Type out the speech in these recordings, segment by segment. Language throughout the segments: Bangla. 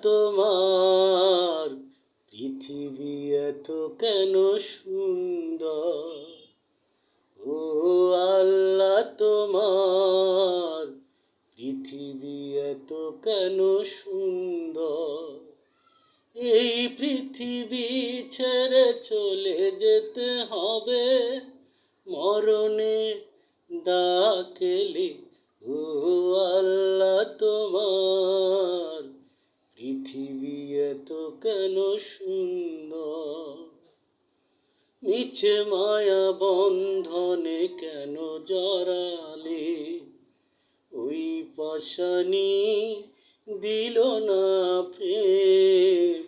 তোমার, পৃথিবী এত কেন সুন্দর। ও আল্লাহ তোমার, পৃথিবী এত কেন সুন্দর। এই পৃথিবী ছেড়ে চলে যেতে হবে, মরণে ডাকেলে। ও আল্লাহ তোমার, পৃথিবী এত কেন সুন্দর। মিছে মায়া বন্ধনে কেন জড়ালে, ওই পাশানি দিল না প্রেম,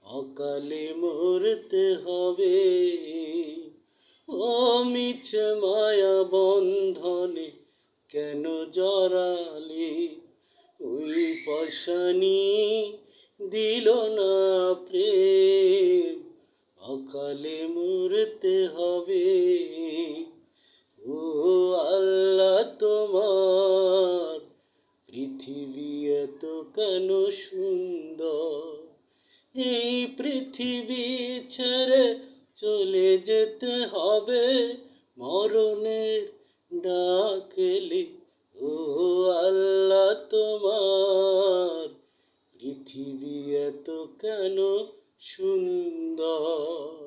অকালে মরতে হবে। ও মিছে মায়া বন্ধনে কেন জড়ালে, ওই পাশানি দিল না প্রেম, অকালে মরতে হবে। ও আল্লাহ তোমার, পৃথিবী এত কেন সুন্দর। এই পৃথিবী ছেড়ে চলে যেতে হবে, মরণের ডাকেলে। ও আল্লাহ তোমার, পৃথিবী এত কেন সুন্দর।